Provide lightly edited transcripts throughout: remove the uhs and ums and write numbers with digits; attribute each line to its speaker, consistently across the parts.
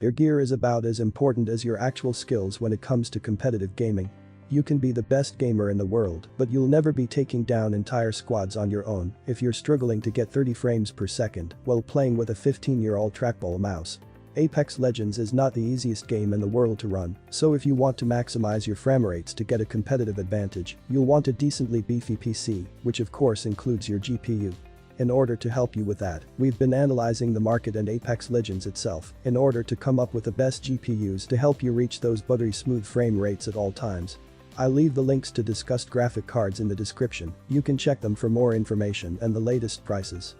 Speaker 1: Your gear is about as important as your actual skills when it comes to competitive gaming. You can be the best gamer in the world, but you'll never be taking down entire squads on your own if you're struggling to get 30 frames per second while playing with a 15-year-old trackball mouse. Apex Legends is not the easiest game in the world to run, so if you want to maximize your frame rates to get a competitive advantage, you'll want a decently beefy PC, which of course includes your GPU. In order to help you with that, we've been analyzing the market and Apex Legends itself in order to come up with the best GPUs to help you reach those buttery smooth frame rates at all times. I'll leave the links to discussed graphic cards in the description, you can check them for more information and the latest prices.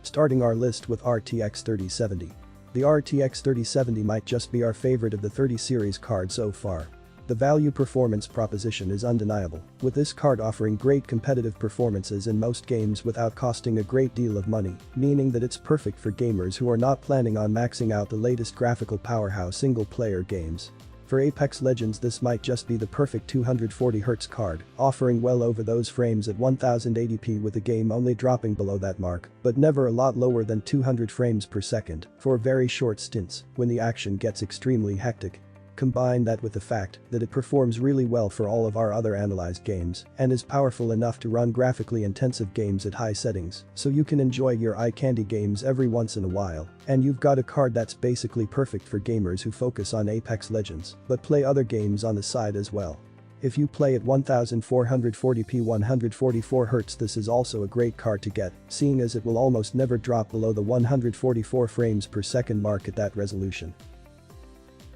Speaker 1: Starting our list with RTX 3070. The RTX 3070 might just be our favorite of the 30 series cards so far. The value performance proposition is undeniable, with this card offering great competitive performances in most games without costing a great deal of money, meaning that it's perfect for gamers who are not planning on maxing out the latest graphical powerhouse single-player games. For Apex Legends, this might just be the perfect 240Hz card, offering well over those frames at 1080p with the game only dropping below that mark, but never a lot lower than 200 frames per second for very short stints when the action gets extremely hectic. Combine that with the fact that it performs really well for all of our other analyzed games and is powerful enough to run graphically intensive games at high settings, so you can enjoy your eye candy games every once in a while, and you've got a card that's basically perfect for gamers who focus on Apex Legends but play other games on the side as well. If you play at 1440p 144Hz, this is also a great card to get, seeing as it will almost never drop below the 144 frames per second mark at that resolution.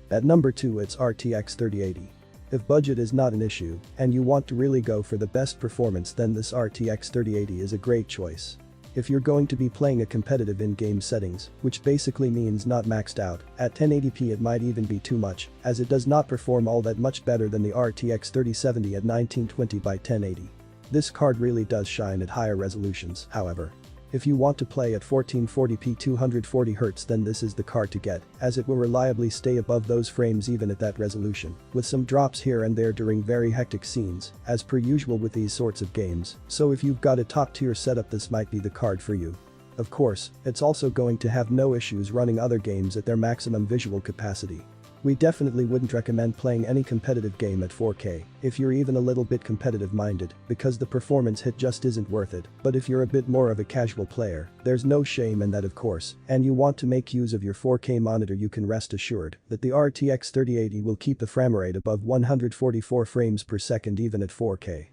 Speaker 1: At number 2, it's RTX 3080. If budget is not an issue and you want to really go for the best performance, then this RTX 3080 is a great choice. If you're going to be playing a competitive in-game settings, which basically means not maxed out, at 1080p it might even be too much, as it does not perform all that much better than the RTX 3070 at 1920 by 1080. This card really does shine at higher resolutions, however. If you want to play at 1440p 240Hz, then this is the card to get, as it will reliably stay above those frames even at that resolution, with some drops here and there during very hectic scenes, as per usual with these sorts of games, so if you've got a top-tier setup, this might be the card for you. Of course, it's also going to have no issues running other games at their maximum visual capacity. We definitely wouldn't recommend playing any competitive game at 4K if you're even a little bit competitive minded, because the performance hit just isn't worth it, but if you're a bit more of a casual player, there's no shame in that of course, and you want to make use of your 4K monitor, you can rest assured that the RTX 3080 will keep the frame rate above 144 frames per second even at 4K.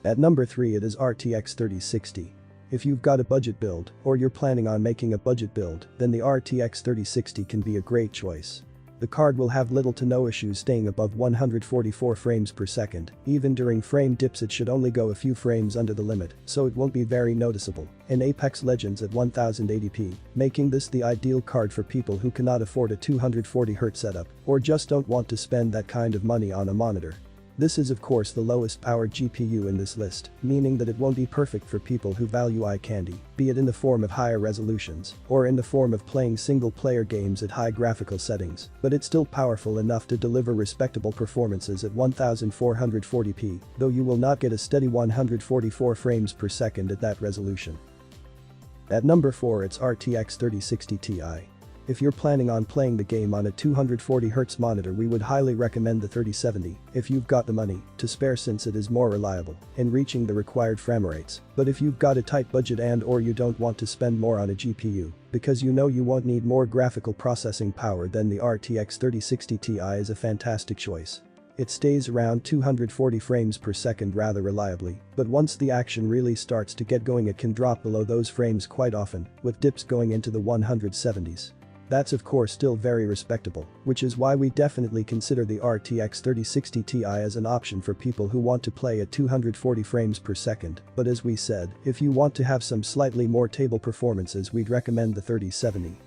Speaker 1: At number 3, it is RTX 3060. If you've got a budget build, or you're planning on making a budget build, then the RTX 3060 can be a great choice. The card will have little to no issues staying above 144 frames per second, even during frame dips it should only go a few frames under the limit, so it won't be very noticeable in Apex Legends at 1080p, making this the ideal card for people who cannot afford a 240Hz setup, or just don't want to spend that kind of money on a monitor. This is of course the lowest powered GPU in this list, meaning that it won't be perfect for people who value eye candy, be it in the form of higher resolutions or in the form of playing single-player games at high graphical settings, but it's still powerful enough to deliver respectable performances at 1440p, though you will not get a steady 144 frames per second at that resolution. At number 4, it's RTX 3060 Ti. If you're planning on playing the game on a 240Hz monitor, we would highly recommend the 3070 if you've got the money to spare, since it is more reliable in reaching the required frame rates. But if you've got a tight budget and or you don't want to spend more on a GPU, because you know you won't need more graphical processing power, then the RTX 3060 Ti is a fantastic choice. It stays around 240 frames per second rather reliably, but once the action really starts to get going it can drop below those frames quite often, with dips going into the 170s. That's of course still very respectable, which is why we definitely consider the RTX 3060 Ti as an option for people who want to play at 240 frames per second, but as we said, if you want to have some slightly more table performances, we'd recommend the 3070.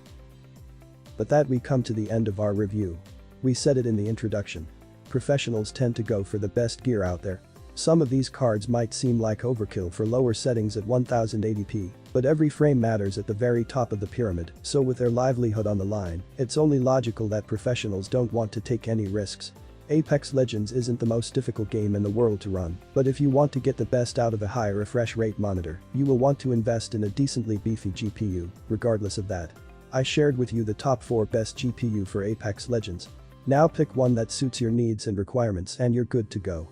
Speaker 1: But that we come to the end of our review. We said it in the introduction. Professionals tend to go for the best gear out there. Some of these cards might seem like overkill for lower settings at 1080p, but every frame matters at the very top of the pyramid, so with their livelihood on the line, it's only logical that professionals don't want to take any risks. Apex Legends isn't the most difficult game in the world to run, but if you want to get the best out of a high refresh rate monitor, you will want to invest in a decently beefy GPU, regardless of that. I shared with you the top 4 best GPU for Apex Legends. Now pick one that suits your needs and requirements and you're good to go.